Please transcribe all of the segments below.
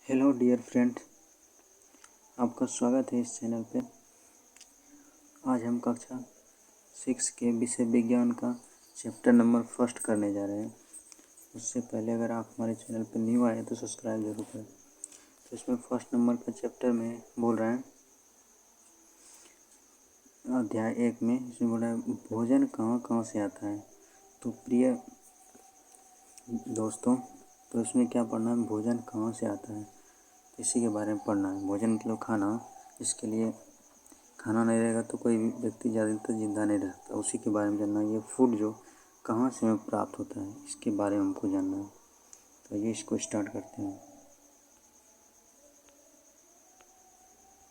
Hello dear friend, आपका स्वागत है इस चैनल पे। आज हम कक्षा 6 के विषय विज्ञान का चैप्टर नंबर फर्स्ट करने जा रहे हैं। उससे पहले अगर आप हमारे चैनल पर न्यू आए तो सब्सक्राइब जरूर करें। तो इसमें फर्स्ट नंबर का चैप्टर में बोल रहे हैं, अध्याय 1 में इसमें बोल रहा है भोजन कहाँ कहाँ से आता है। तो प्रिय दोस्तों, तो इसमें क्या पढ़ना है, भोजन कहाँ से आता है इसी के बारे में पढ़ना है। भोजन मतलब खाना, इसके लिए खाना नहीं रहेगा तो कोई भी व्यक्ति ज़्यादातर जिंदा नहीं रह सकता। उसी के बारे में जानना है। ये फूड जो कहाँ से हमें प्राप्त होता है इसके बारे में हमको जानना है। तो ये इसको स्टार्ट करते हैं।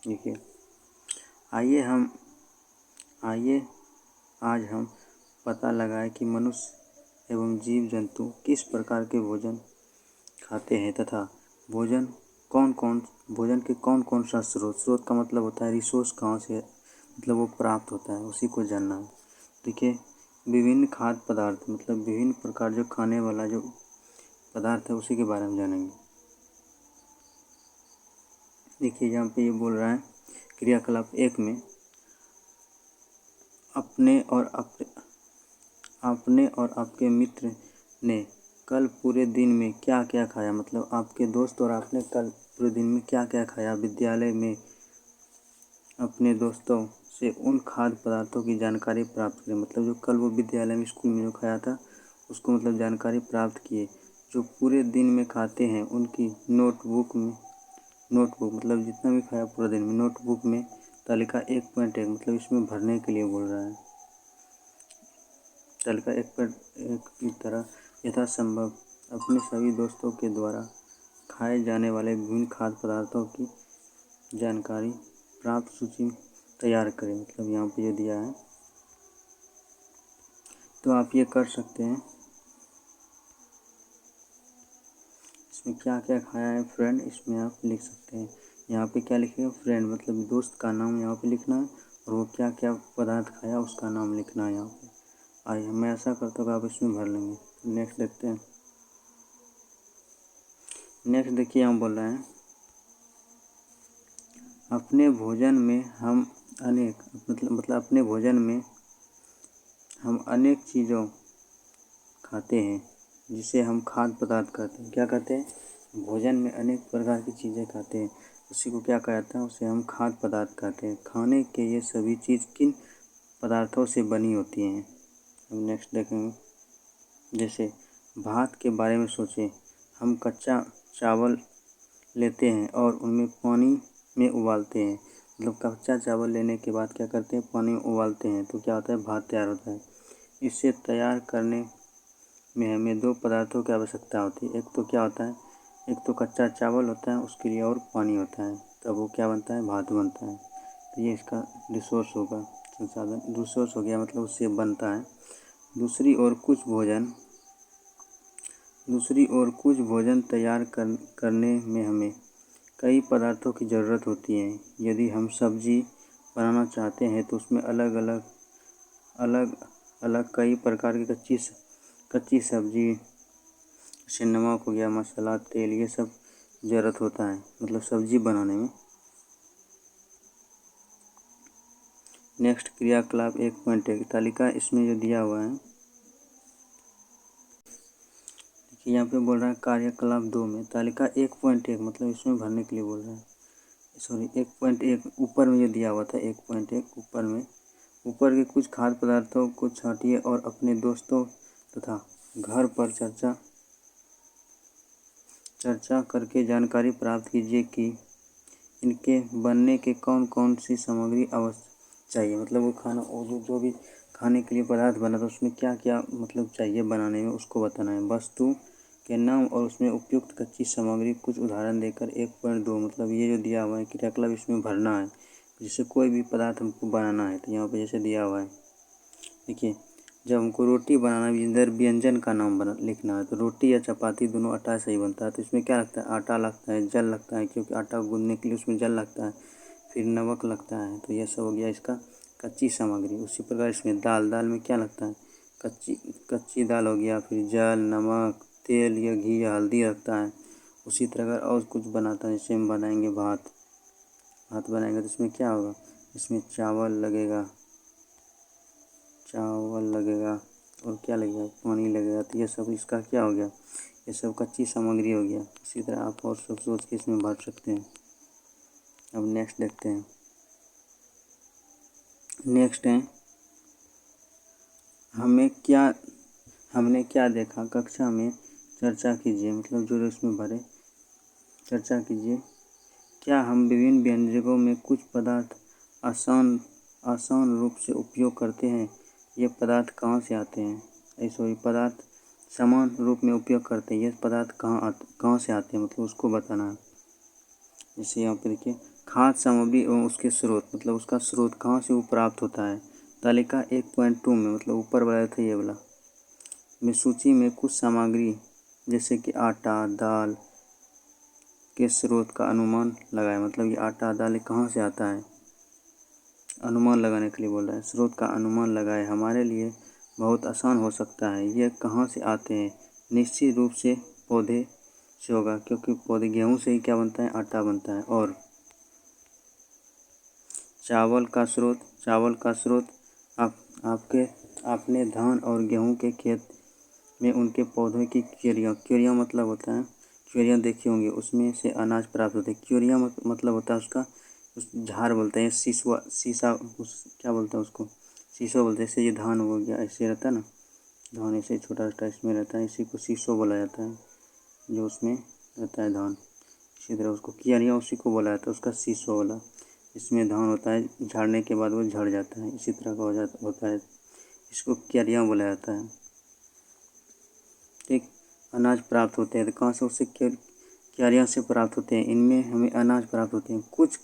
देखिए, आइए आज हम पता लगाएं कि मनुष्य एवं जीव जंतु किस प्रकार के भोजन खाते हैं तथा भोजन के कौन कौन सा स्रोत का मतलब होता है रिसोर्स, कहाँ से मतलब वो प्राप्त होता है, उसी को जानना है। देखिए, विभिन्न खाद्य पदार्थ मतलब विभिन्न प्रकार जो खाने वाला जो पदार्थ है उसी के बारे में जानेंगे। देखिए, यहाँ पे ये बोल रहा है क्रियाकलाप 1 में आपने और आपके मित्र ने कल पूरे दिन में क्या क्या खाया। मतलब आपके दोस्त और आपने कल पूरे दिन में क्या क्या खाया। विद्यालय में अपने दोस्तों से उन खाद्य पदार्थों की जानकारी प्राप्त करें। मतलब जो कल वो विद्यालय में स्कूल में जो खाया था उसको मतलब जानकारी प्राप्त किए। जो पूरे दिन में खाते हैं उनकी नोटबुक मतलब जितना भी खाया पूरे दिन में नोटबुक में तालिका 1.1 मतलब इसमें भरने के लिए बोल रहा है। तालिका 1.1 की तरह यथासंभव अपने सभी दोस्तों के द्वारा खाए जाने वाले विभिन्न खाद्य पदार्थों की जानकारी प्राप्त सूची तैयार करें। मतलब यहाँ पे जो दिया है तो आप ये कर सकते हैं। इसमें क्या क्या खाया है फ्रेंड, इसमें आप लिख सकते हैं। यहाँ पे क्या लिखेगा, फ्रेंड मतलब दोस्त का नाम यहाँ पे लिखना है और वो क्या क्या पदार्थ खाया उसका नाम लिखना है यहाँ पे। आइए, मैं ऐसा करता हूँ कि आप इसमें भर लेंगे। नेक्स्ट देखते हैं। नेक्स्ट देखिए, यहाँ बोल रहे हैं अपने भोजन में हम अनेक चीज़ों खाते हैं जिसे हम खाद्य पदार्थ कहते हैं। क्या कहते हैं, भोजन में अनेक प्रकार की चीज़ें खाते हैं, उसी को क्या कहते हैं, उसे हम खाद्य पदार्थ कहते हैं। खाने के ये सभी चीज़ किन पदार्थों से बनी होती हैं। हम नेक्स्ट देखेंगे। जैसे भात के बारे में सोचें, हम कच्चा चावल लेते हैं और उनमें पानी में उबालते हैं। मतलब कच्चा चावल लेने के बाद क्या करते हैं, पानी में उबालते हैं तो क्या होता है, भात तैयार होता है। इसे तैयार करने में हमें 2 पदार्थों की आवश्यकता होती है। एक तो क्या होता है, एक तो कच्चा चावल होता है उसके लिए और पानी होता है, तब वो क्या बनता है, भात बनता है। तो ये इसका रिसोर्स होगा, संसाधन रिसोर्स हो गया, मतलब उससे बनता है। दूसरी ओर कुछ भोजन तैयार करने में हमें कई पदार्थों की ज़रूरत होती है। यदि हम सब्जी बनाना चाहते हैं तो उसमें अलग अलग कई प्रकार की कच्ची सब्जी, जैसे नमक हो गया, मसाला, तेल, ये सब ज़रूरत होता है मतलब सब्जी बनाने में। नेक्स्ट क्रियाकलाप 1.1 तालिका इसमें जो दिया हुआ है, देखिए यहाँ पे बोल रहा है कार्यकलाप 2 में तालिका 1.1 मतलब इसमें भरने के लिए बोल रहा है। सॉरी 1.1 ऊपर में जो दिया हुआ था 1.1 ऊपर के कुछ खाद्य पदार्थों को छांटिए और अपने दोस्तों तथा घर पर चर्चा करके जानकारी प्राप्त कीजिए कि इनके बनने के कौन कौन सी सामग्री आवश्यक चाहिए। मतलब वो खाना वो जो भी खाने के लिए पदार्थ बना था उसमें क्या क्या मतलब चाहिए बनाने में, उसको बताना है। वस्तु के नाम और उसमें उपयुक्त कच्ची सामग्री कुछ उदाहरण देकर 1.2 मतलब ये जो दिया हुआ है क्रियाकलाप इसमें भरना है। जैसे कोई भी पदार्थ हमको बनाना है तो यहाँ पे जैसे दिया हुआ है, देखिए जब हमको रोटी बनाना है इधर व्यंजन का नाम लिखना है तो रोटी या चपाती दोनों आटा से ही बनता है। तो इसमें क्या लगता है, आटा लगता है, जल लगता है, क्योंकि आटा गूंदने के लिए उसमें जल लगता है, फिर नमक लगता है। तो यह सब हो गया इसका कच्ची सामग्री। उसी प्रकार इसमें दाल में क्या लगता है, कच्ची दाल हो गया, फिर जल, नमक, तेल या घी या हल्दी लगता है। उसी तरह अगर और कुछ बनाता है, जैसे हम बनाएंगे भात बनाएंगे तो इसमें क्या होगा, इसमें चावल लगेगा और क्या लगेगा, पानी लगेगा। तो ये सब इसका क्या हो गया, ये सब कच्ची सामग्री हो गया। इसी तरह आप और सब सोच के इसमें भर सकते हैं। अब नेक्स्ट देखते हैं। नेक्स्ट है हमने क्या देखा, कक्षा में चर्चा कीजिए। मतलब जो इसमें भरे, चर्चा कीजिए। क्या हम विभिन्न व्यंजनों में कुछ पदार्थ आसान रूप से उपयोग करते हैं? ये पदार्थ कहाँ से आते हैं? सॉरी, पदार्थ समान रूप में उपयोग करते हैं, ये पदार्थ कहाँ से आते हैं, मतलब उसको बताना है। जैसे यहाँ पे देखिए, खाद्य सामग्री एवं उसके स्रोत, मतलब उसका स्रोत कहाँ से वो प्राप्त होता है। तालिका 1.2 में, मतलब ऊपर वाला था ये वाला में, सूची में कुछ सामग्री जैसे कि आटा, दाल के स्रोत का अनुमान लगाए। मतलब ये आटा दाल कहाँ से आता है, अनुमान लगाने के लिए बोल रहा है। स्रोत का अनुमान लगाए, हमारे लिए बहुत आसान हो सकता है। ये कहाँ से आते हैं? निश्चित रूप से पौधे से होगा, क्योंकि पौधे, गेहूँ से ही क्या बनता है, आटा बनता है। और चावल का स्रोत आपने धान और गेहूँ के खेत में उनके पौधों की क्यूरियाँ मतलब होता है, क्यूरियाँ देखी होंगी, उसमें से अनाज प्राप्त होते हैं। क्यूरिया मतलब होता है उसका, उस झाड़ बोलते हैं, शीशा क्या बोलते हैं उसको, शीशो बोलते हैं। जैसे ये धान हो गया, ऐसे रहता है ना, धान ऐसे छोटा छोटा इसमें रहता है, इसी को शीशो बोला जाता है, जो उसमें रहता है धान। इसी तरह उसको क्यारियाँ उसी को बोला जाता है, उसका शीशो वाला। इसमें धान होता है, झाड़ने के बाद वो झड़ जाता है, इसी तरह का होता है, इसको क्यारियाँ बोला जाता है। ठीक, अनाज प्राप्त होते हैं तो कहाँ से, उससे क्यारियाँ से प्राप्त होते हैं। इनमें हमें अनाज प्राप्त होते हैं। कुछ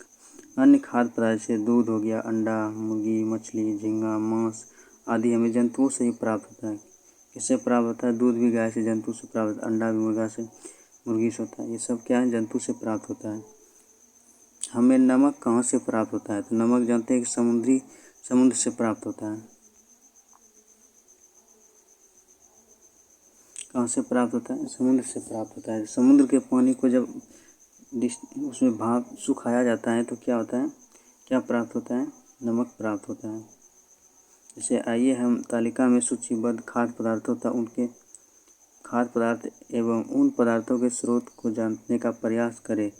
अन्य खाद्य पदार्थ जैसे दूध हो गया, अंडा, मुर्गी, मछली, झींगा, मांस आदि हमें जंतुओं से ही प्राप्त होता है। किससे प्राप्त होता है? दूध भी गाय से, जंतु से प्राप्त होता है। अंडा भी मुर्गी से होता है। ये सब क्या है, जंतु से प्राप्त होता है। हमें नमक कहाँ से प्राप्त होता है? तो नमक जानते हैं कि समुद्र से प्राप्त होता है। कहाँ से प्राप्त होता है? समुद्र से प्राप्त होता है। समुद्र के पानी को जब उसमें भाप सुखाया जाता है तो क्या होता है, क्या प्राप्त होता है? नमक प्राप्त होता है। जैसे आइए हम तालिका में सूचीबद्ध खाद्य पदार्थ एवं उन पदार्थों के स्रोत को जानने का प्रयास करें।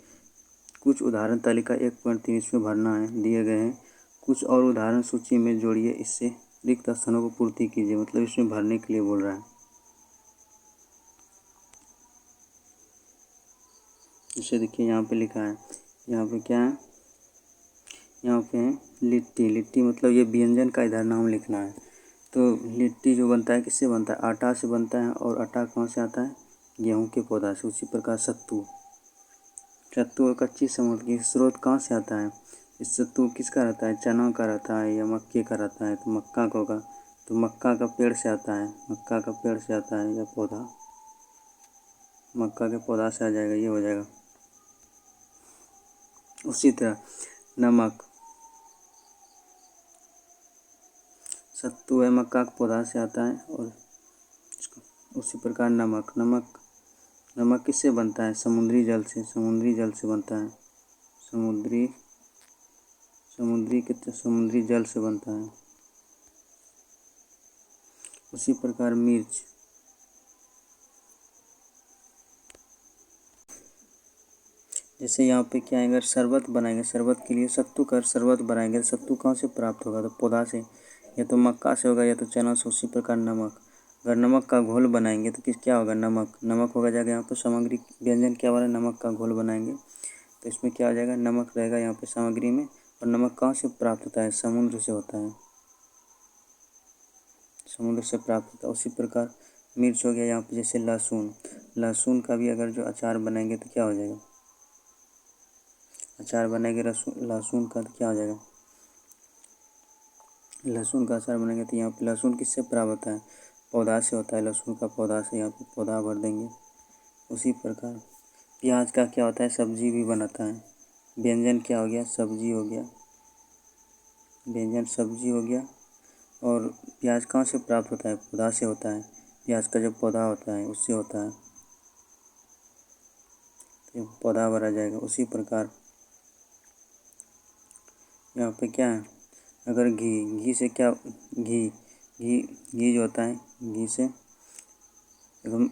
कुछ उदाहरण तालिका 1.3 इसमें भरना है, दिए गए हैं। कुछ और उदाहरण सूची में जोड़िए, इससे रिक्त स्थानों को पूर्ति कीजिए। मतलब इसमें भरने के लिए बोल रहा है। जैसे देखिए यहाँ पे लिखा है, यहाँ पे क्या है, यहाँ पे है लिट्टी मतलब ये व्यंजन का इधर नाम लिखना है। तो लिट्टी जो बनता है किससे बनता है? आटा से बनता है। और आटा कहाँ से आता है? गेहूँ के पौधा से। उसी प्रकार सत्तू और कच्ची सामग्री स्रोत कहाँ से आता है? इस सत्तू किसका रहता है? चना का रहता है या मक्के का रहता है? तो मक्का का होगा, तो मक्का का पेड़ से आता है, मक्का का पेड़ से आता है या पौधा, मक्का के पौधा से आ जाएगा, ये हो जाएगा। उसी तरह नमक, सत्तू है, मक्का के पौधा से आता है। और उसी प्रकार नमक किससे बनता है? समुद्री जल से बनता है। समुद्री जल से बनता है। उसी प्रकार मिर्च, जैसे यहाँ पे क्या है, अगर शरबत बनाएंगे, शरबत के लिए सत्तू का शरबत बनाएंगे, तो सत्तू कहाँ से प्राप्त होगा? तो पौधा से, या तो मक्का से होगा या तो चना से। उसी प्रकार नमक, अगर नमक का घोल बनाएंगे तो क्या होगा? नमक होगा जाएगा यहाँ पर सामग्री। व्यंजन क्या वाला, नमक का घोल बनाएंगे तो इसमें क्या हो जाएगा? नमक रहेगा यहाँ पे सामग्री में। और नमक कहाँ से प्राप्त होता है? समुद्र से होता है, समुद्र से प्राप्त होता है। उसी प्रकार मिर्च हो गया यहाँ पे। जैसे लहसुन का भी अगर जो अचार बनाएंगे तो क्या हो जाएगा? अचार बनाएंगे लहसुन का तो क्या हो जाएगा? लहसुन का अचार बनाएंगे तो यहाँ पे लहसुन किससे प्राप्त होता है? पौधा से होता है, लहसुन का पौधा से। यहाँ पे पौधा भर देंगे। उसी प्रकार प्याज का क्या होता है? सब्जी भी बनाता है। व्यंजन क्या हो गया? सब्जी हो गया, व्यंजन सब्जी हो गया। और प्याज कहाँ से प्राप्त होता है? पौधा से होता है। प्याज का जो पौधा होता है उससे होता है। ये पौधा भरा जाएगा। उसी प्रकार यहाँ पे क्या है, अगर घी से क्या, घी जो होता है, घी से एकदम,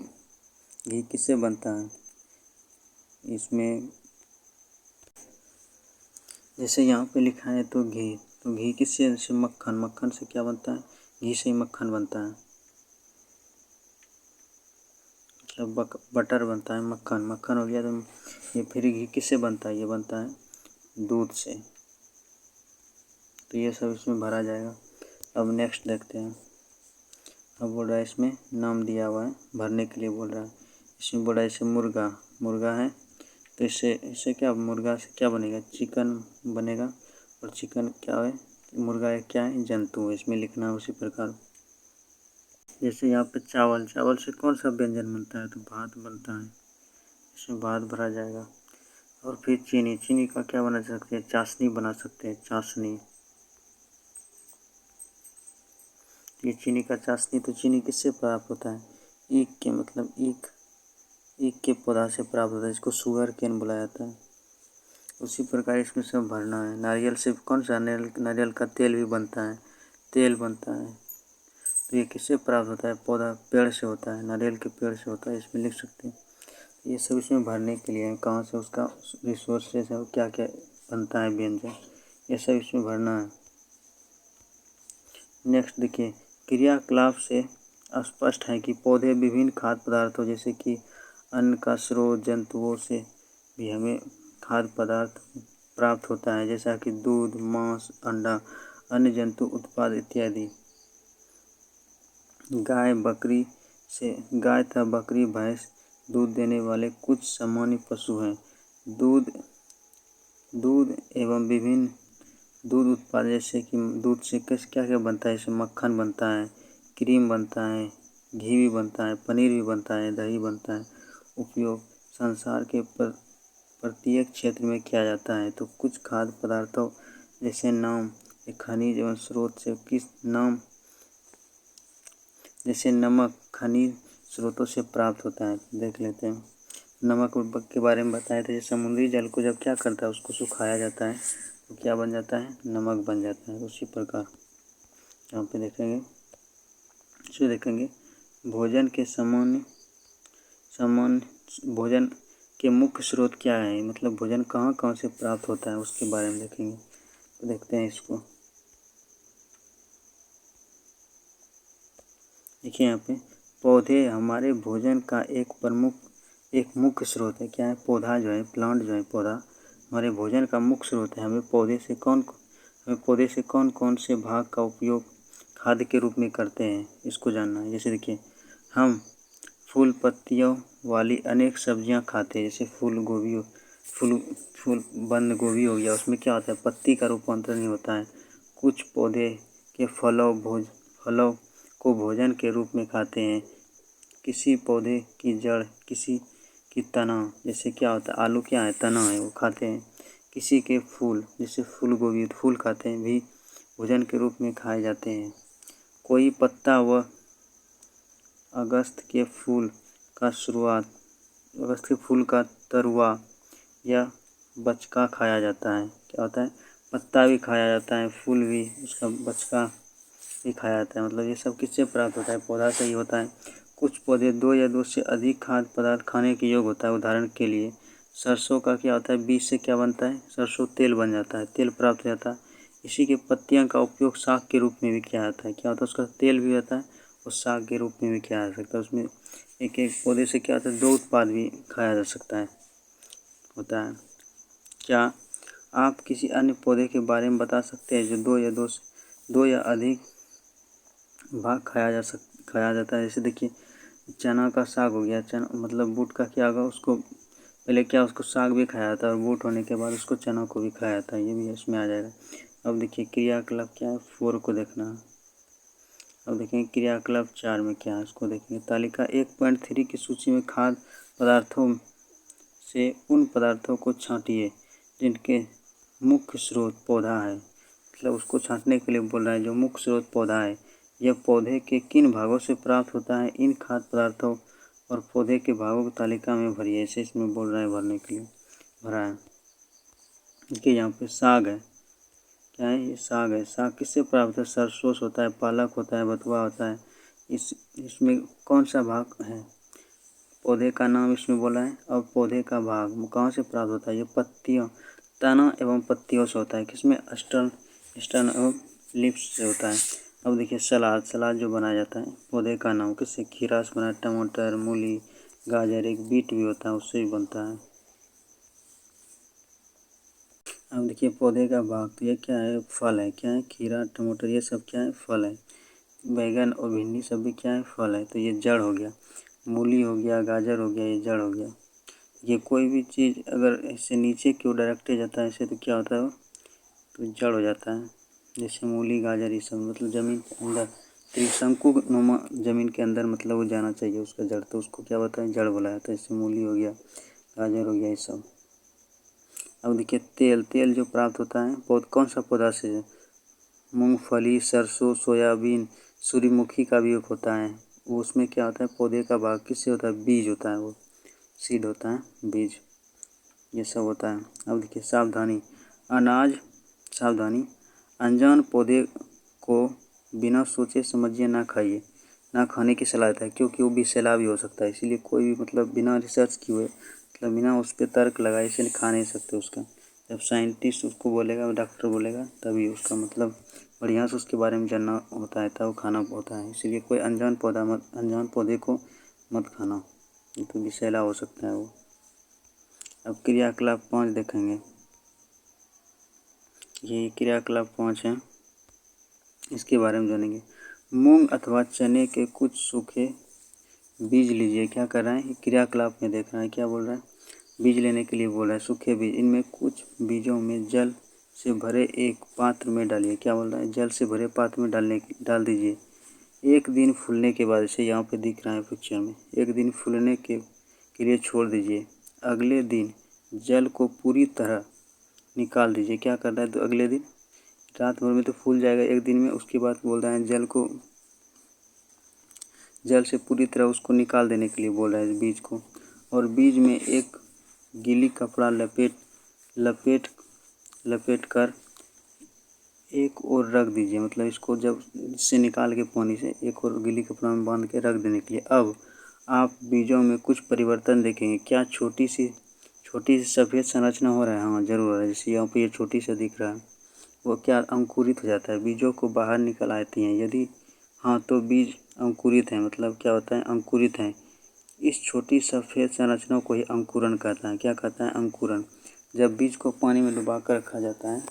घी किससे बनता है, इसमें जैसे यहाँ पे लिखा है तो घी किससे, जैसे मक्खन से क्या बनता है, घी से ही मक्खन बनता है, मतलब बटर बनता है, मक्खन हो गया। तो ये फिर घी किससे बनता है, ये बनता है दूध से। तो ये सब इसमें भरा जाएगा। अब नेक्स्ट देखते हैं। अब बोल रहा है इसमें नाम दिया हुआ है, भरने के लिए बोल रहा है। इसमें बोल रहा है जैसे मुर्गा है, तो इससे क्या, मुर्गा से क्या बनेगा, चिकन बनेगा। और चिकन क्या है, मुर्गा एक क्या है, जंतु है, इसमें लिखना है उसी प्रकार। जैसे यहाँ पे चावल से कौन सा व्यंजन बनता है, तो भात बनता है, इसमें भात भरा जाएगा। और फिर चीनी का क्या बना सकते हैं, चाशनी बना सकते हैं, चाशनी। ये चीनी का चाशनी, तो चीनी किससे प्राप्त होता है, ईख के, मतलब ईख के पौधा से प्राप्त होता है, इसको शुगर केन बुलाया जाता है। उसी प्रकार इसमें सब भरना है। नारियल से कौन सा, नारियल का तेल भी बनता है, तेल बनता है। तो ये किससे प्राप्त होता है, पौधा, पेड़ से होता है, नारियल के पेड़ से होता है, इसमें लिख सकते हैं। ये सब इसमें भरने के लिए है, कहाँ से उसका रिसोर्सेज है, क्या क्या बनता है व्यंजन, ये सब इसमें भरना है। नेक्स्ट देखिए, क्रियाकलाप से स्पष्ट है कि पौधे विभिन्न खाद्य पदार्थों जैसे कि अन्न का स्रोत, जंतुओं से भी हमें खाद्य पदार्थ प्राप्त होता है, जैसा कि दूध, मांस, अंडा, अन्य जंतु उत्पाद इत्यादि। गाय तथा बकरी, भैंस दूध देने वाले कुछ सामान्य पशु हैं। दूध एवं विभिन्न दूध उत्पाद, जैसे कि दूध से क्या क्या बनता है, जैसे मक्खन बनता है, क्रीम बनता है, घी भी बनता है, पनीर भी बनता है, दही बनता है। उपयोग संसार के प्रत्येक क्षेत्र में किया जाता है। तो कुछ खाद्य पदार्थों जैसे नाम, खनिज एवं स्रोत से किस नाम, जैसे नमक खनिज स्रोतों से प्राप्त होता है। देख लेते हैं। नमक के बारे में बताया था, समुद्री जल को जब क्या करता है, उसको सुखाया जाता है तो क्या बन जाता है, नमक बन जाता है। उसी प्रकार यहाँ पे देखेंगे भोजन के भोजन के मुख्य स्रोत क्या है, मतलब भोजन कहाँ कहाँ से प्राप्त होता है, उसके बारे में देखेंगे। तो देखते हैं इसको। देखिए यहाँ पे, पौधे हमारे भोजन का एक मुख्य स्रोत है। क्या है, पौधा जो है, प्लांट जो है, पौधा हमारे भोजन का मुख्य स्रोत है। हमें पौधे से कौन कौन से भाग का उपयोग खाद्य के रूप में करते हैं, इसको जानना है। जैसे देखिए, हम फूल पत्तियों वाली अनेक सब्जियां खाते हैं, जैसे फूल बंद गोभी हो गया, उसमें क्या होता है, पत्ती का रूपांतरण नहीं होता है। कुछ पौधे के फलों को भोजन के रूप में खाते हैं। किसी पौधे की जड़, किसी की तना, जैसे क्या होता है, आलू क्या है, तना है, वो खाते हैं। किसी के फूल, जैसे फूल गोभी, फूल खाते हैं, भी भोजन के रूप में खाए जाते हैं। कोई पत्ता व अगस्त के फूल का तरुआ या बचका खाया जाता है। क्या होता है, पत्ता भी खाया जाता है, फूल भी, उसका बचका भी खाया जाता है। मतलब ये सब किससे प्राप्त होता है, पौधा से ही होता है। कुछ पौधे 2 या 2 से अधिक खाद्य पदार्थ खाने के योग्य होता है। उदाहरण के लिए सरसों का क्या होता है, बीज से क्या बनता है, सरसों तेल बन जाता है, तेल प्राप्त हो जाता है। इसी के पत्तियां का उपयोग साग के रूप में भी किया जाता है। क्या होता है, उसका तेल भी होता है और साग के रूप में भी किया जा सकता है। उसमें एक एक पौधे से क्या होता है, 2 उत्पाद भी खाया जा सकता है, होता है। क्या आप किसी अन्य पौधे के बारे में बता सकते हैं जो 2 या अधिक भाग खाया जाता है। जैसे देखिए, चना का साग हो गया, चना मतलब बूट का क्या होगा, उसको पहले क्या, उसको साग भी खाया जाता है और बूट होने के बाद उसको चना को भी खाया जाता है, ये भी इसमें आ जाएगा। अब देखिए क्रियाकलाप क्या है, 4 को देखना है। अब देखेंगे क्रियाकलाप 4 में क्या है, उसको देखेंगे। तालिका 1.3 की सूची में खाद्य पदार्थों से उन पदार्थों को छांटिए जिनके मुख्य स्रोत पौधा है। मतलब उसको छांटने के लिए बोल रहा है, जो मुख्य स्रोत पौधा है, यह पौधे के किन भागों से प्राप्त होता है। इन खाद्य पदार्थों और पौधे के भागों की तालिका में भरिए। ऐसे इसमें बोल रहा है भरने के लिए भरा है। देखिए यहाँ पे साग है, क्या है ये साग है। साग किससे प्राप्त है? सरसों से होता है, पालक होता है, बथुआ होता है। इसमें कौन सा भाग है? पौधे का नाम इसमें बोला है और पौधे का भाग कहाँ से प्राप्त होता है? ये पत्तियों, तना एवं पत्तियों से होता है। किसमें? स्टर्न एवं लीव्स से होता है। अब देखिए सलाद जो बनाया जाता है पौधे का नाम किससे? खीरा से बना है, टमाटर, मूली, गाजर, एक बीट भी होता है उससे भी बनता है। अब देखिए पौधे का भाग, तो ये क्या है? फल है। क्या है? खीरा, टमाटर ये सब क्या है? फल है। बैगन और भिंडी सब भी क्या है? फल है। तो ये जड़ हो गया। मूली हो गया, गाजर हो गया, ये जड़ हो गया। ये कोई भी चीज़ अगर इससे नीचे की ओर डायरेक्ट जाता है ऐसे तो क्या होता है? तो जड़ हो जाता है। जैसे मूली, गाजर ये सब मतलब ज़मीन के अंदर त्रिशंकु नुमा ज़मीन के अंदर मतलब वो जाना चाहिए उसका जड़, तो उसको क्या होता है? जड़ बोला जाता है। जैसे मूली हो गया, गाजर हो गया ये सब। अब देखिए तेल जो प्राप्त होता है कौन सा पौधा से है? मूंगफली, सरसों, सोयाबीन, सूर्यमुखी का भी एक होता है। वो उसमें क्या होता है? पौधे का भाग किससे होता है? बीज होता है, वो सीड होता है, बीज ये सब होता है। अब देखिए सावधानी, सावधानी, अनजान पौधे को बिना सोचे समझे ना खाइए, ना खाने की सलाह देता है क्योंकि वो विषैला भी हो सकता है। इसीलिए कोई भी मतलब बिना रिसर्च किए हुए मतलब बिना उस पर तर्क लगाए इसे खा नहीं सकते उसका। जब साइंटिस्ट उसको बोलेगा, डॉक्टर बोलेगा तभी उसका मतलब बढ़िया से उसके बारे में जानना होता है तब खाना होता है। इसीलिए कोई अनजान पौधे को मत खाना, ये तो विषैला हो सकता है वो। अब क्रियाकलाप 5 देखेंगे। ये क्रियाकलाप 5 है, इसके बारे में जानेंगे। मूंग अथवा चने के कुछ सूखे बीज लीजिए। क्या कर रहा है? ये क्रियाकलाप में देख रहा है, क्या बोल रहा है? बीज लेने के लिए बोल रहा है, सूखे बीज। इनमें कुछ बीजों में जल से भरे एक पात्र में डालिए। क्या बोल रहा है? जल से भरे पात्र में डाल दीजिए। एक दिन फूलने के बाद, जैसे यहाँ पे दिख रहा है पिक्चर में, एक दिन फूलने के लिए छोड़ दीजिए। अगले दिन जल को पूरी तरह निकाल दीजिए। क्या कर रहा है? तो अगले दिन रात भर में तो फूल जाएगा, एक दिन में उसके बाद बोल रहा है जल से पूरी तरह उसको निकाल देने के लिए बोल रहा है बीज को। और बीज में एक गीली कपड़ा लपेट कर एक और रख दीजिए। मतलब इसको जब इससे निकाल के पानी से एक और गीली कपड़ा में बांध के रख देने के लिए। अब आप बीजों में कुछ परिवर्तन देखेंगे। क्या छोटी सी सफ़ेद संरचना हो रहा है? हाँ जरूर हो रहा है। जैसे यहाँ पे ये छोटी सा दिख रहा है, वो क्या अंकुरित हो जाता है, बीजों को बाहर निकल आती हैं। यदि हाँ तो बीज अंकुरित है, मतलब क्या होता है? अंकुरित है। इस छोटी सफ़ेद संरचना को ही अंकुरन कहता है। क्या कहता है? अंकुरन। जब बीज को पानी में डुबा कर रखा जाता है,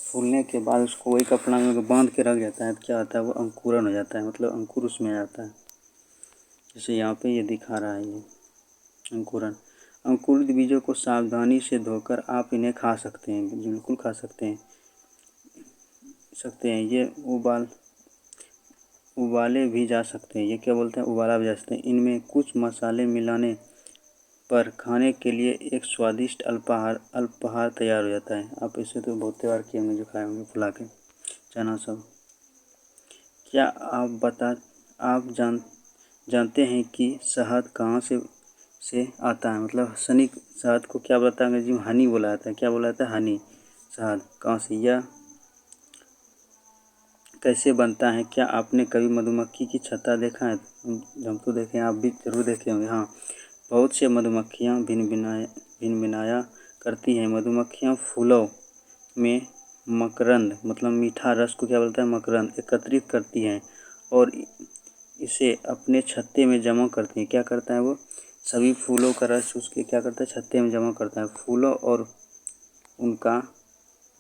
फूलने के बाद उसको वही कपड़ा में बांध के रख जाता है तो क्या होता है? वो अंकुरन हो जाता है, मतलब अंकुर उसमें आ जाता है। जैसे यहाँ पे ये दिखा रहा है, ये अंकुरन। अंकुरित बीजों को सावधानी से धोकर आप इन्हें खा सकते हैं, बिल्कुल खा सकते हैं। ये उबाले भी जा सकते हैं। ये क्या बोलते हैं? उबाला भी जा सकते हैं। इनमें कुछ मसाले मिलाने पर खाने के लिए एक स्वादिष्ट अल्पाहार तैयार हो जाता है। आप इसे तो बहुत तैयार किए होंगे, जो खाए होंगे फुला के चना सब। क्या आप जानते हैं कि शहद कहाँ से आता है? मतलब शहद को क्या बोलता है अंग्रेजी में? हनी बोला जाता है। क्या बोला जाता है? हनी। शहद कहाँ से, यह कैसे बनता है? क्या आपने कभी मधुमक्खी की छत्ता देखा है? हम तो देखे, आप भी जरूर देखे होंगे। हाँ, बहुत से मधुमक्खियाँ भिनभिनाया करती हैं। मधुमक्खियाँ फूलों में मकरंद मतलब मीठा रस को क्या बोलता है? मकरंद एकत्रित करती हैं और इसे अपने छत्ते में जमा करती हैं। क्या करता है वो? सभी फूलों का रस उसके क्या करता है? छत्ते में जमा करता है। फूलों और उनका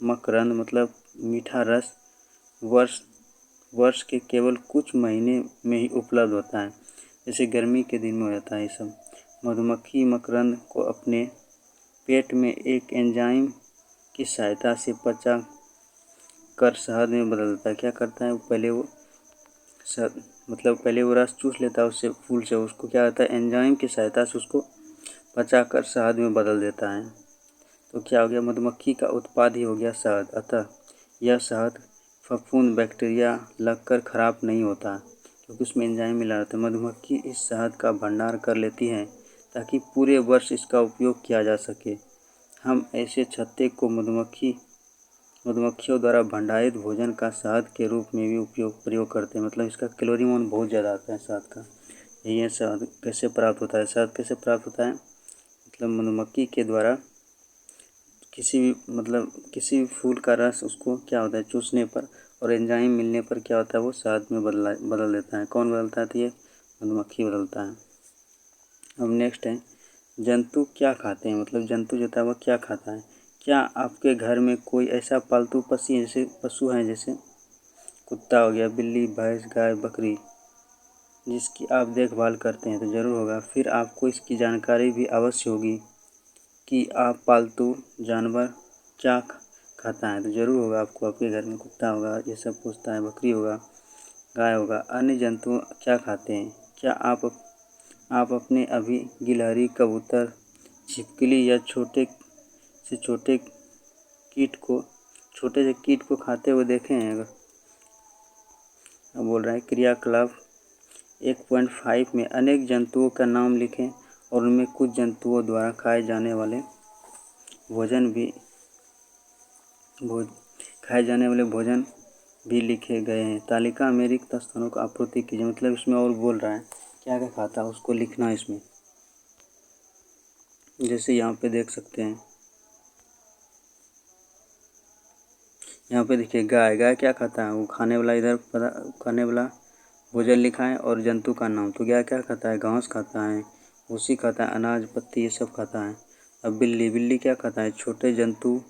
मकरंद मतलब मीठा रस वर्ष के केवल कुछ महीने में ही उपलब्ध होता है। जैसे गर्मी के दिन में हो जाता है ये सब। मधुमक्खी मकरंद को अपने पेट में एक एंजाइम की सहायता से पचा कर शहद में बदल देता है। क्या करता है? पहले वो रस चूस लेता है उससे, फूल से। उसको क्या होता है? एंजाइम की सहायता से उसको पचा कर शहद में बदल देता है। तो क्या हो गया? मधुमक्खी का उत्पाद ही हो गया शहद। अतः यह शहद फफूंद बैक्टीरिया लगकर खराब नहीं होता क्योंकि उसमें एंजाइम मिला रहता है। मधुमक्खी इस शहद का भंडार कर लेती है ताकि पूरे वर्ष इसका उपयोग किया जा सके। हम ऐसे छत्ते को मधुमक्खियों द्वारा भंडारित भोजन का शहद के रूप में भी प्रयोग करते हैं। मतलब इसका कैलोरी मान बहुत ज़्यादा आता है शहद का। ये शहद कैसे प्राप्त होता है? शहद कैसे प्राप्त होता है? मतलब मधुमक्खी के द्वारा किसी भी फूल का रस उसको क्या होता है, चूसने पर और एंजाइम मिलने पर क्या होता है, वो शहद में बदल देता है। कौन बदलता है? तो ये मधुमक्खी बदलता है। अब नेक्स्ट है, जंतु क्या खाते हैं? मतलब जंतु जो होता है वह क्या खाता है? क्या आपके घर में कोई ऐसा पालतू पशु है जैसे कुत्ता हो गया, बिल्ली, भैंस, गाय, बकरी, जिसकी आप देखभाल करते हैं? तो ज़रूर होगा। फिर आपको इसकी जानकारी भी अवश्य होगी कि आप पालतू जानवर क्या खाता है? तो ज़रूर होगा आपको। आपके घर में कुत्ता होगा, ये सब पूछता है, बकरी होगा, गाय होगा। अन्य जंतु क्या खाते हैं? क्या आप अपने अभी गिलहरी, कबूतर, छिपकली या छोटे से कीट को खाते हुए देखे हैं? अगर अब बोल रहा है क्रियाकलाप 1.5 में अनेक जंतुओं का नाम लिखें और उनमें कुछ जंतुओं द्वारा खाए जाने वाले भोजन भी लिखे गए हैं। तालिका में रिक्त स्थानों को आपूर्ति कीजिए। मतलब इसमें और बोल रहा है क्या क्या खाता है उसको लिखना है इसमें। जैसे यहाँ पे देख सकते हैं, यहाँ पे देखिए गाय क्या खाता है? वो खाने वाला भोजन लिखा है और जंतु का नाम। तो गाय क्या खाता है? घास खाता है, भूसी खाता है, अनाज, पत्ती, ये सब खाता है। अब बिल्ली क्या खाता है? छोटे जंतु,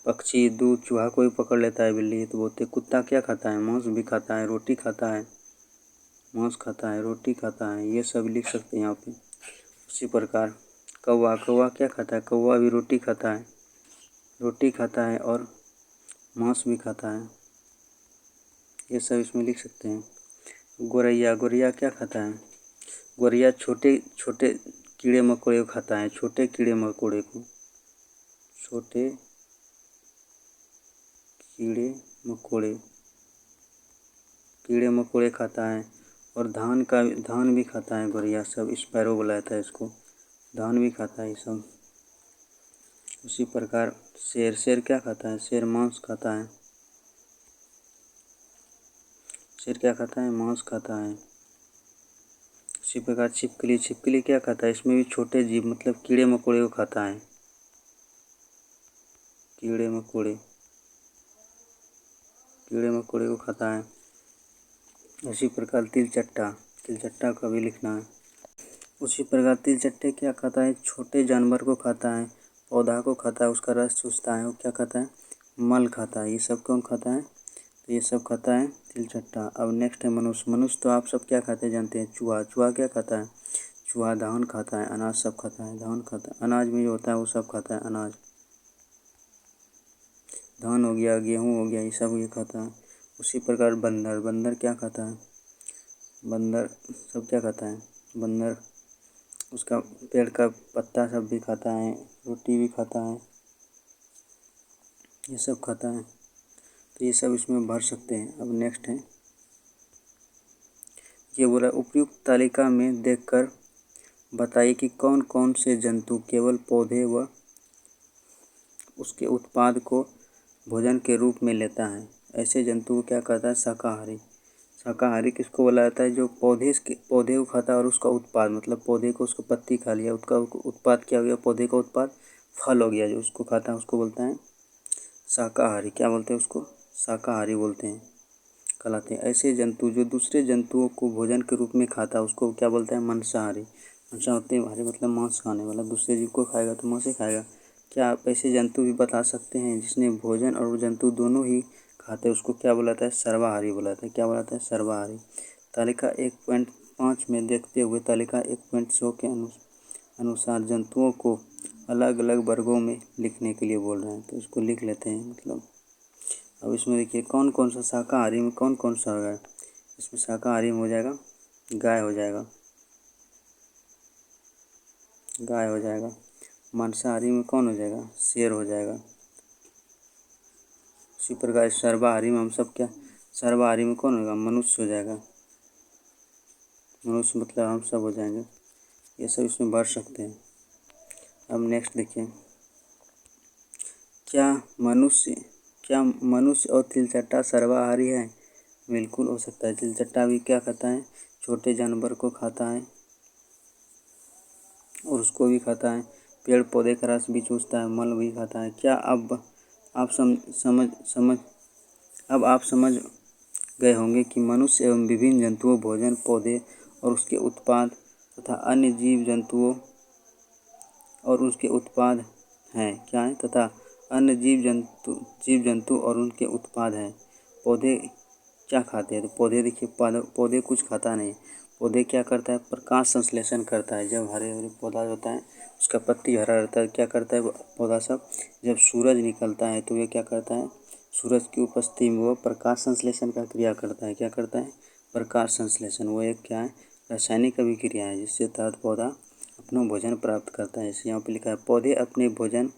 पक्षी, दूध, चूहा को भी पकड़ लेता है बिल्ली, तो बोलते। कुत्ता क्या खाता है? मांस भी खाता है, रोटी खाता है, रोटी खाता है, ये सब लिख सकते हैं यहाँ पे। उसी प्रकार कौवा क्या खाता है? कौवा भी रोटी खाता है और मांस भी खाता है, ये सब इसमें लिख सकते हैं। गोरैया क्या खाता है? गोरैया छोटे छोटे कीड़े मकोड़े को खाता है, छोटे कीड़े मकोड़े खाता है। और धान भी खाता है गोरैया। सब स्पैरो बुलाता है इसको, धान भी खाता है ये सब। उसी प्रकार शेर क्या खाता है? शेर मांस खाता है। शेर क्या खाता है? मांस खाता है। उसी प्रकार छिपकली क्या खाता है? इसमें भी छोटे जीव मतलब कीड़े मकोड़े को खाता है, कीड़े मकोड़े को खाता है। उसी प्रकार तिलचट्टा का भी लिखना है। उसी प्रकार तिलचट्टे क्या खाता है? छोटे जानवर को खाता है, पौधा को खाता है, उसका रस चूसता है। वो क्या खाता है? मल खाता है। ये सब कौन खाता है? तो ये सब खाता है तिलचट्टा। अब नेक्स्ट है मनुष्य तो आप सब क्या खाते हैं जानते हैं? चूहा क्या खाता है? चूहा धान खाता है, अनाज सब खाता है। अनाज में जो होता है वो सब खाता है, अनाज, धान हो गया, गेहूँ हो गया, ये सब ये खाता है। उसी प्रकार बंदर क्या खाता है? बंदर सब क्या खाता है? बंदर उसका पेड़ का पत्ता सब भी खाता है, रोटी भी खाता है, ये सब खाता है। तो ये सब इसमें भर सकते हैं। अब नेक्स्ट है, ये बोला उपयुक्त तालिका में देखकर बताइए कि कौन कौन से जंतु केवल पौधे व उसके उत्पाद को भोजन के रूप में लेता है। ऐसे जंतु को क्या कहता है? शाकाहारी किसको बोला जाता है? जो पौधे को खाता है और उसका उत्पाद, मतलब पौधे को उसको पत्ती खा लिया, उसका उत्पाद क्या हो गया? पौधे का उत्पाद फल हो गया, जो उसको खाता है उसको बोलते हैं शाकाहारी। क्या बोलते हैं उसको? शाकाहारी बोलते हैं, कहलाते हैं। ऐसे जंतु जो दूसरे जंतुओं को भोजन के रूप में खाता है उसको क्या बोलते हैं? मांसाहारी। मांसाहारी मतलब मांस खाने वाला, दूसरे जीव को खाएगा तो मांस ही खाएगा। क्या आप ऐसे जंतु भी बता सकते हैं जिसने भोजन और वो जंतु दोनों ही खाते हैं? उसको क्या बुलाता है? सर्वाहारी बुलाता है। क्या बुलाता है? सर्वाहारी। तालिका 1.5 में देखते हुए तालिका 1.100 के अनुसार जंतुओं को अलग अलग वर्गों में लिखने के लिए बोल रहे हैं, तो इसको लिख लेते हैं। मतलब अब इसमें देखिए कौन कौन सा शाकाहारी में कौन कौन सा होगा। इसमें शाकाहारी में हो जाएगा गाय हो जाएगा। मांसाहारी में कौन हो जाएगा? शेर हो जाएगा। उसी प्रकार सर्वाहारी में सर्वाहारी में कौन होगा? मनुष्य हो जाएगा। मनुष्य मतलब हम सब हो जाएंगे, ये सब इसमें बढ़ सकते हैं। अब नेक्स्ट देखिए, क्या मनुष्य और तिलचट्टा सर्वाहारी है? बिल्कुल हो सकता है। तिलचट्टा भी क्या खाता है? छोटे जानवर को खाता है और उसको भी खाता है। पेड़ पौधे का रस भी चूसता है, मल भी खाता है। क्या अब आप समझ गए होंगे कि मनुष्य एवं विभिन्न जंतुओं, भोजन, पौधे और उसके उत्पाद तथा अन्य जीव जंतुओं और उसके उत्पाद हैं। क्या है? तथा अन्य जीव जंतु और उनके उत्पाद हैं। पौधे क्या खाते हैं? तो पौधे देखिए, पौधे कुछ खाता नहीं। पौधे क्या करता है? प्रकाश संश्लेषण करता है। जब हरे हरे पौधा होता है, उसका पत्ती हरा रहता है, क्या करता है पौधा सब? जब सूरज निकलता है तो ये क्या करता है? सूरज की उपस्थिति में वो प्रकाश संश्लेषण का क्रिया करता है। क्या करता है? प्रकाश संश्लेषण। वो एक क्या है? रासायनिक अभिक्रिया है, जिससे तहत पौधा अपना भोजन प्राप्त करता है। इसे यहाँ पे लिखा है, पौधे अपने भोजन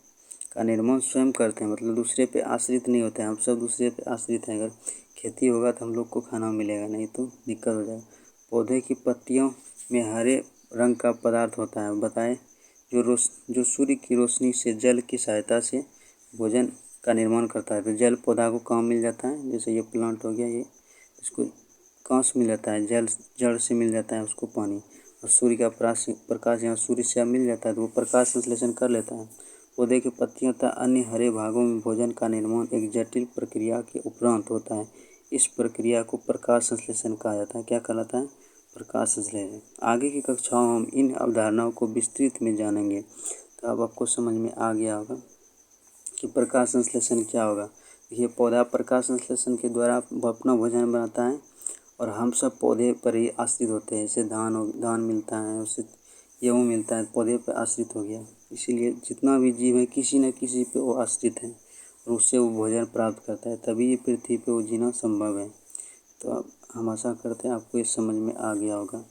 का निर्माण स्वयं करते हैं, मतलब दूसरे पे आश्रित नहीं होते हैं। हम सब दूसरे पे आश्रित हैं। अगर खेती होगा तो हम लोग को खाना मिलेगा, नहीं तो दिक्कत हो जाएगा। पौधे की पत्तियों में हरे रंग का पदार्थ होता है, बताएं, जो सूर्य की रोशनी से जल की सहायता से भोजन का निर्माण करता है। तो जल पौधा को कहाँ मिल जाता है? जैसे ये प्लांट हो गया, ये इसको कहाँ से मिल जाता है? जड़ से मिल जाता है उसको पानी, और सूर्य का प्रकाश यहाँ सूर्य से मिल जाता है तो वो प्रकाश संश्लेषण कर लेता है। पौधे की पत्तियों तथा अन्य हरे भागों में भोजन का निर्माण एक जटिल प्रक्रिया के उपरांत होता है। इस प्रक्रिया को प्रकाश संश्लेषण कहा जाता है। क्या कहलाता है? प्रकाश संश्लेषण। आगे की कक्षाओं हम इन अवधारणाओं को विस्तृत में जानेंगे। तो अब आपको समझ में आ गया होगा कि प्रकाश संश्लेषण क्या होगा। ये पौधा प्रकाश संश्लेषण के द्वारा अपना भोजन बनाता है, और हम सब पौधे पर ही आश्रित होते हैं। जैसे धान मिलता है, उससे गेहूँ मिलता है, पौधे पर आश्रित हो गया। इसीलिए जितना भी जीव है किसी न किसी पे वो आश्रित है, और उससे वो भोजन प्राप्त करता है, तभी ये पृथ्वी पे वो जीना संभव है। तो अब हम आशा करते हैं आपको ये समझ में आ गया होगा।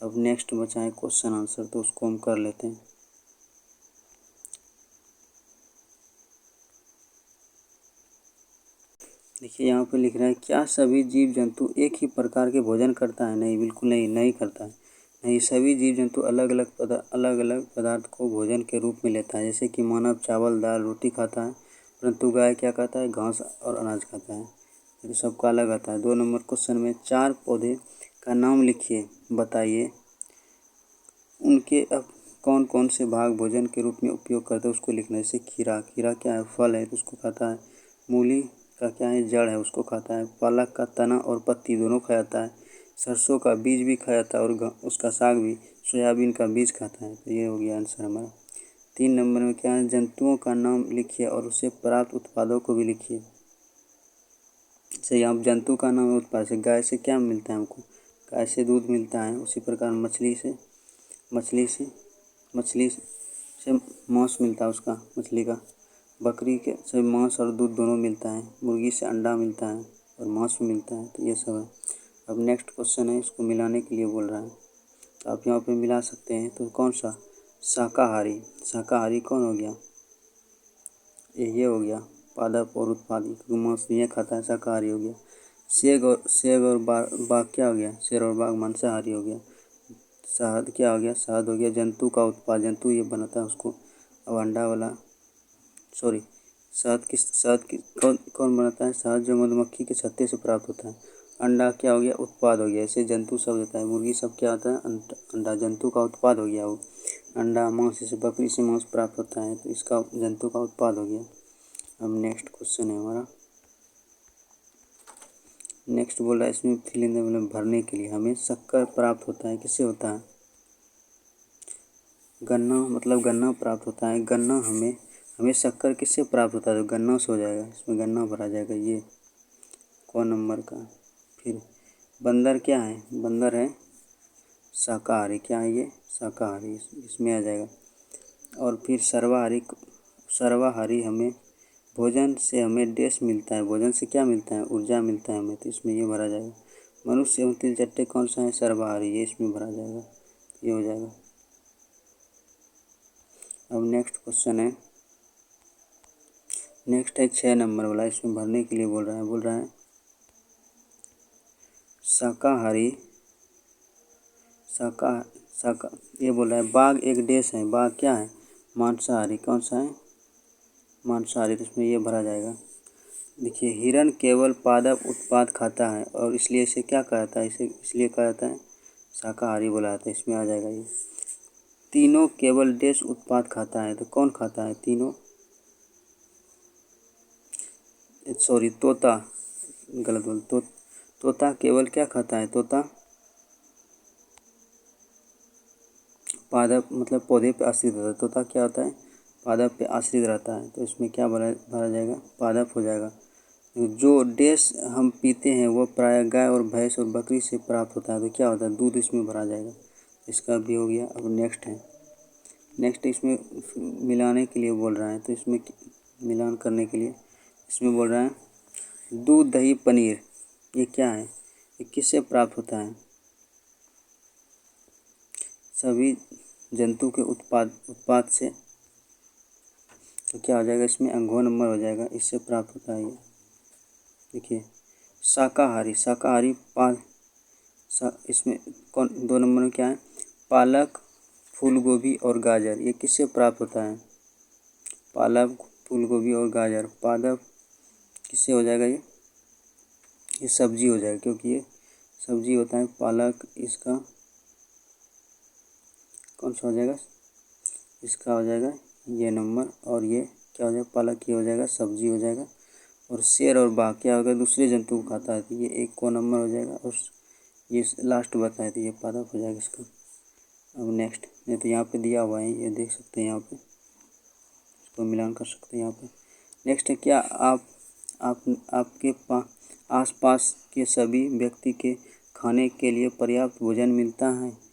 अब नेक्स्ट बचा है क्वेश्चन आंसर, तो उसको हम कर लेते हैं। देखिए यहाँ पे लिख रहा है, क्या सभी जीव जंतु एक ही प्रकार के भोजन करता है? नहीं, बिल्कुल नहीं करता है। नहीं, सभी जीव जंतु अलग अलग पदार्थ को भोजन के रूप में लेता है। जैसे कि मानव चावल दाल रोटी खाता है, परंतु गाय क्या खाता है? घास और अनाज खाता है। तो सबका अलग आता है। 2 नंबर क्वेश्चन में 4 पौधे का नाम लिखिए, बताइए उनके अब कौन कौन से भाग भोजन के रूप में उपयोग करते हैं, उसको लिखना है। जैसे खीरा क्या है? फल है तो उसको खाता है। मूली का क्या है? जड़ है, उसको खाता है। पालक का तना और पत्ती दोनों खाया जाता है। सरसों का बीज भी खाया जाता है, और उसका साग भी। सोयाबीन का बीज खाता है। तो ये हो गया आंसर हमारा। 3 नंबर में क्या है? जंतुओं का नाम लिखिए और उससे प्राप्त उत्पादों को भी लिखिए। जैसे यहाँ जंतु का नाम है उत्पाद, से गाय से क्या मिलता है हमको? गाय से दूध मिलता है। उसी प्रकार मछली से मांस मिलता है उसका, मछली का। बकरी के से मांस और दूध दोनों मिलता है। मुर्गी से अंडा मिलता है और मांस भी मिलता है। तो ये सब है। अब नेक्स्ट क्वेश्चन है, इसको मिलाने के लिए बोल रहा है, तो आप यहाँ पे मिला सकते हैं। तो कौन सा? शाकाहारी कौन हो गया? ये हो गया पादप और उत्पादी, क्योंकि मांस भी खाता है, शाकाहारी हो गया। सेग और बाघ क्या हो गया? शेर और बाघ मांसाहारी हो गया। शहद क्या हो गया? शहद हो गया जंतु का उत्पाद, जंतु ये बनाता है उसको। अब अंडा वाला, सॉरी, शहद की कौन बनाता है? शहद जो मधुमक्खी के छत्ते से प्राप्त होता है। अंडा क्या हो गया? उत्पाद हो गया। ऐसे जंतु सब देता है। मुर्गी सब क्या होता है? अंडा जंतु का उत्पाद हो गया वो। अंडा मांस, जैसे बकरी से मांस प्राप्त होता है, तो इसका जंतु का उत्पाद हो गया। अब नेक्स्ट क्वेश्चन है हमारा। नेक्स्ट बोल रहा है, इसमें फिल इन द ब्लैंक भरने के लिए हमें शक्कर प्राप्त होता है। किससे होता है? गन्ना प्राप्त होता है। गन्ना हमें शक्कर किससे प्राप्त होता है? तो गन्ना से हो जाएगा। इसमें गन्ना भरा जाएगा। ये कौन नंबर का? फिर बंदर क्या है? बंदर है शाकाहारी। क्या है ये? शाकाहारी, इसमें आ जाएगा। और फिर सर्वाहारी हमें भोजन से हमें डैश मिलता है। भोजन से क्या मिलता है? ऊर्जा मिलता है हमें, तो इसमें ये भरा जाएगा। मनुष्य एवं तिलचट्टे कौन सा है? सर्वाहारी, ये इसमें भरा जाएगा। ये हो जाएगा। अब नेक्स्ट क्वेश्चन है, नेक्स्ट है 6 नंबर वाला। इसमें भरने के लिए बोल रहा है शाकाहारी शाका शाका ये बोल रहा है बाघ एक देश है। बाघ क्या है? मांसाहारी। कौन सा है? मांसाहारी। तो इसमें ये भरा जाएगा। देखिए हिरण केवल पादप उत्पाद खाता है और इसलिए इसे क्या कहा जाता है? इसे इसलिए कहा जाता है शाकाहारी बोला जाता है। इसमें आ जाएगा ये। तीनों केवल देश उत्पाद खाता है। तो कौन खाता है तीनों? सॉरी तोता, गलत बोल। तोता केवल क्या खाता है? तोता पादप मतलब पौधे पे आश्रित रहता है। तोता क्या होता है? पादप पे आश्रित रहता है। तो इसमें क्या भरा जाएगा? पादप हो जाएगा। जो डेस हम पीते हैं वो प्रायः गाय और भैंस और बकरी से प्राप्त होता है। तो क्या होता है? दूध इसमें भरा जाएगा। इसका भी हो गया। अब नेक्स्ट है। नेक्स्ट इसमें मिलाने के लिए बोल रहा है। तो इसमें मिलान करने के लिए इसमें बोल रहा है दूध दही पनीर। ये क्या है? ये किससे प्राप्त होता है? सभी जंतु के उत्पाद से। तो क्या हो जाएगा? इसमें अंगो नंबर हो जाएगा। इससे प्राप्त होता है ये। देखिए शाकाहारी। शाकाहारी इसमें कौन 2 नंबर में क्या है? पालक, फूल गोभी और गाजर। ये किससे प्राप्त होता है? पालक, फूल गोभी और गाजर। पादप किससे हो जाएगा? ये सब्जी हो जाएगा क्योंकि ये सब्जी होता है। पालक इसका कौन सा हो जाएगा? इसका हो जाएगा ये नंबर। और ये क्या हो जाएगा? पालक ये हो जाएगा सब्जी हो जाएगा। और शेर और बाघ क्या होगा? दूसरे जंतु को खाता है। तो ये एक को नंबर हो जाएगा। और ये लास्ट बताए थे ये पादप हो जाएगा इसका। अब नेक्स्ट नहीं तो यहाँ पे दिया हुआ है ये देख सकते हैं। यहाँ पे इसको मिलान कर सकते हैं यहाँ पे। नेक्स्ट है क्या आपके आसपास के सभी व्यक्ति के खाने के लिए पर्याप्त भोजन मिलता है?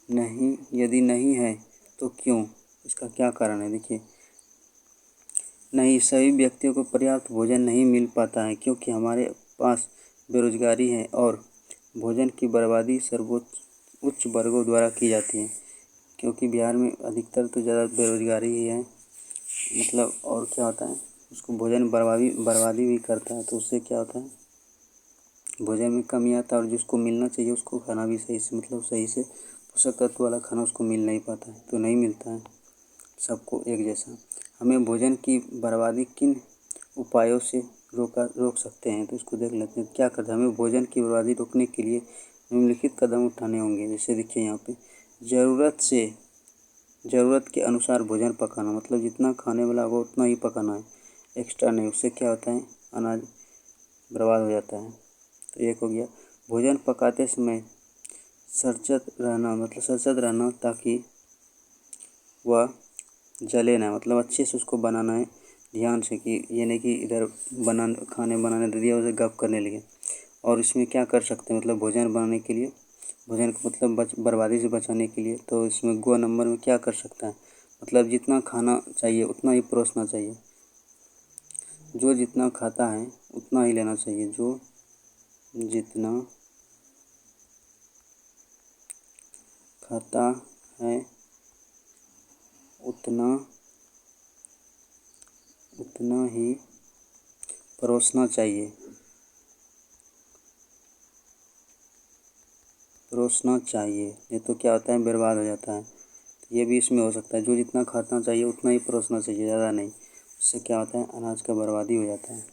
नहीं। यदि नहीं है तो क्यों? इसका क्या कारण है? देखिए नहीं, सभी व्यक्तियों को पर्याप्त भोजन नहीं मिल पाता है क्योंकि हमारे पास बेरोजगारी है और भोजन की बर्बादी सर्वोच्च उच्च वर्गों द्वारा की जाती है। क्योंकि बिहार में अधिकतर तो ज़्यादा बेरोजगारी ही है। मतलब और क्या होता है? उसको भोजन बर्बादी भी करता है। तो उससे क्या होता है? भोजन में कमी आता है और जिसको मिलना चाहिए उसको खाना भी सही से मतलब सही से पोषक तत्व वाला खाना उसको मिल नहीं पाता है। तो नहीं मिलता है सबको एक जैसा। हमें भोजन की बर्बादी किन उपायों से रोक सकते हैं? तो इसको देख लेते हैं क्या करते हैं। हमें भोजन की बर्बादी रोकने के लिए निम्नलिखित कदम उठाने होंगे। जैसे देखिए यहाँ पे ज़रूरत के अनुसार भोजन पकाना। मतलब जितना खाने वाला होगा उतना ही पकाना है, एक्स्ट्रा नहीं। उससे क्या होता है? अनाज बर्बाद हो जाता है। तो एक हो गया। भोजन पकाते समय सचेत रहना ताकि वह जले ना। मतलब अच्छे से उसको बनाना है ध्यान से कि ये नहीं कि इधर खाने बनाने दे दिया उसे गप करने लगे। और इसमें क्या कर सकते हैं? मतलब भोजन बनाने के लिए भोजन को मतलब बर्बादी से बचाने के लिए तो इसमें गो नंबर में क्या कर सकता है? मतलब जितना खाना चाहिए उतना ही परोसना चाहिए। जो जितना खाता है उतना ही लेना चाहिए। जो जितना खाता है उतना ही परोसना चाहिए। नहीं तो क्या होता है? बर्बाद हो जाता है। तो ये भी इसमें हो सकता है। जो जितना खाना चाहिए उतना ही परोसना चाहिए, ज़्यादा नहीं। उससे क्या होता है? अनाज का बर्बादी हो जाता है।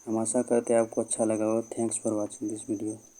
हम आशा करते हैं आपको अच्छा लगा हो। Thanks for watching this video.